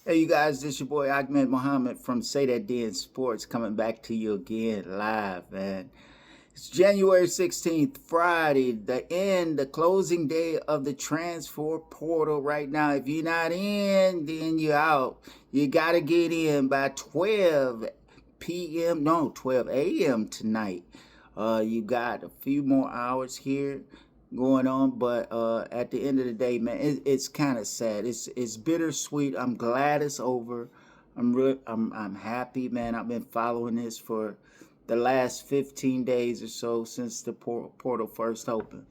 Hey, you guys, this your boy Ahmed Muhammad from Say That D Sports coming back to you again live, man. It's January 16th, Friday, the closing day of the transfer portal right now. If you're not in, then you're out. You got to get in by 12 p.m., no, 12 a.m. tonight. You got a few more hours here going on, but at the end of the day, man, it's kind of sad. It's bittersweet. I'm glad it's over. I'm happy, man. I've been following this for the last 15 days or so since the portal first opened.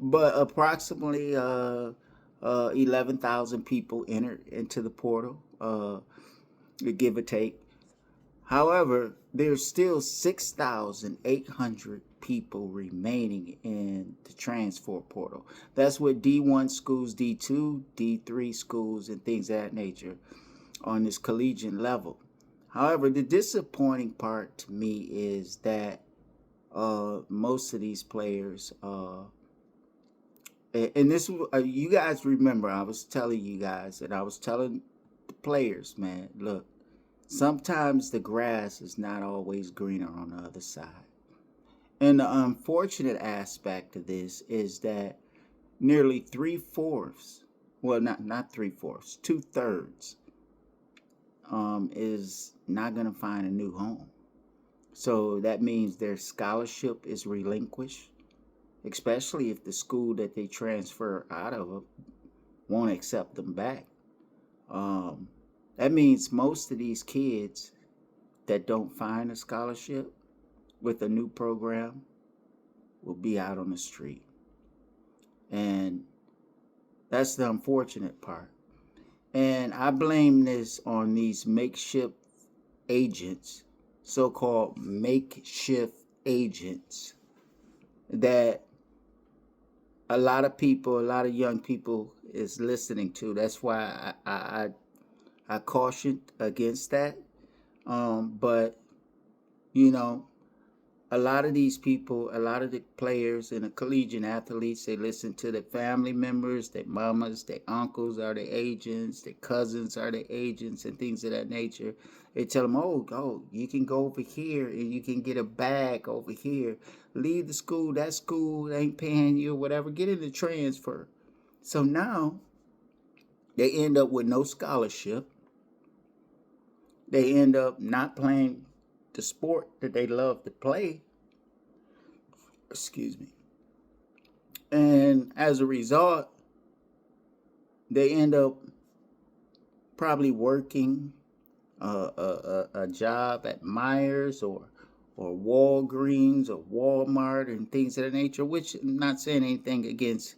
But approximately 11,000 people entered into the portal, give or take. However, there's still 6,800 people remaining in the transfer portal. That's with D1 schools, D2, D3 schools, and things of that nature on this collegiate level. However, the disappointing part to me is that most of these players, and this, you guys remember, I was telling you guys, and I was telling the players, man, look, sometimes the grass is not always greener on the other side. And the unfortunate aspect of this is that nearly three-fourths, well, not three-fourths, two-thirds, is not going to find a new home. So that means their scholarship is relinquished, especially if the school that they transfer out of won't accept them back. Um, that means most of these kids that don't find a scholarship with a new program will be out on the street. And that's the unfortunate part. And I blame this on these makeshift agents, so called makeshift agents, that a lot of people, a lot of young people is listening to. That's why I cautioned against that. But, you know, a lot of these people, a lot of the players and the collegiate athletes, they listen to their family members, their mamas, their uncles are their agents, their cousins are their agents, and things of that nature. They tell them, oh, you can go over here and you can get a bag over here. Leave the school, that school ain't paying you or whatever. Get in the transfer. So now they end up with no scholarship. They end up not playing the sport that they love to play. Excuse me. And as a result, they end up probably working a job at Myers or Walgreens or Walmart and things of that nature, which I'm not saying anything against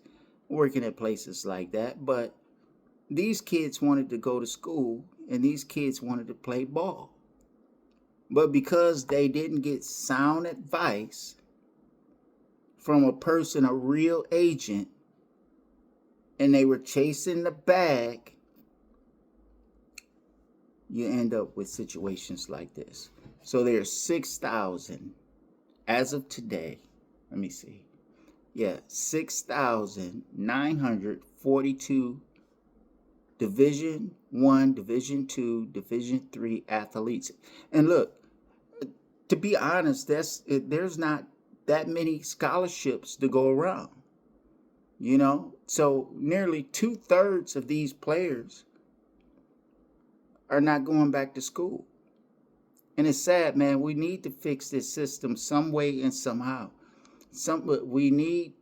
working at places like that, but these kids wanted to go to school and these kids wanted to play ball. But because they didn't get sound advice from a person, a real agent, and they were chasing the bag, you end up with situations like this. So there's 6,000 as of today. Let me see. Yeah, 6,942 Division 1, Division 2, Division 3 athletes. And look, to be honest, there's not that many scholarships to go around. So nearly two-thirds of these players are not going back to school. And it's sad, man. We need to fix this system some way and somehow. We need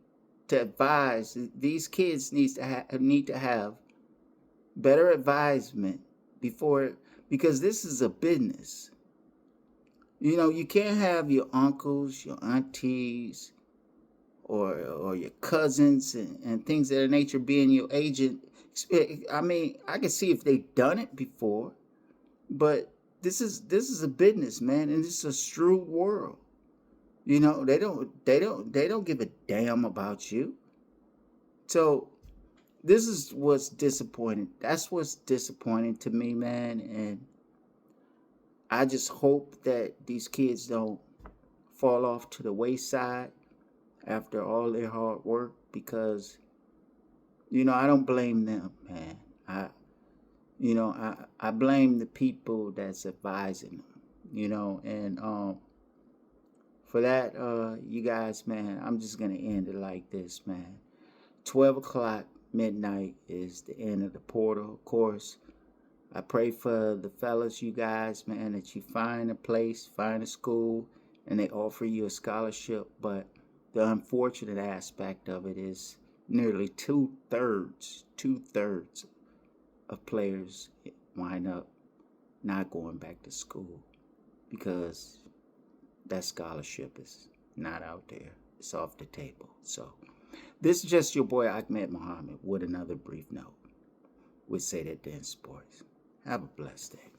to advise these kids need to have better advisement before, because this is a business. You can't have your uncles, your aunties, or your cousins and things of that nature being your agent. I mean, I can see if they've done it before, but this is a business, man, and this is a shrewd world. They don't give a damn about you. So this is what's disappointing. That's what's disappointing to me, man, and I just hope that these kids don't fall off to the wayside after all their hard work, because I don't blame them, man. I blame the people that's advising them, and for that, you guys, man, I'm just gonna end it like this, man. 12 o'clock midnight is the end of the portal, of course. I pray for the fellas, you guys, man, that you find a place, find a school, and they offer you a scholarship. But the unfortunate aspect of it is nearly two thirds of players wind up not going back to school because that scholarship is not out there. It's off the table. So this is just your boy Ahmed Muhammad with another brief note. We say that in sports. Have a blessed day.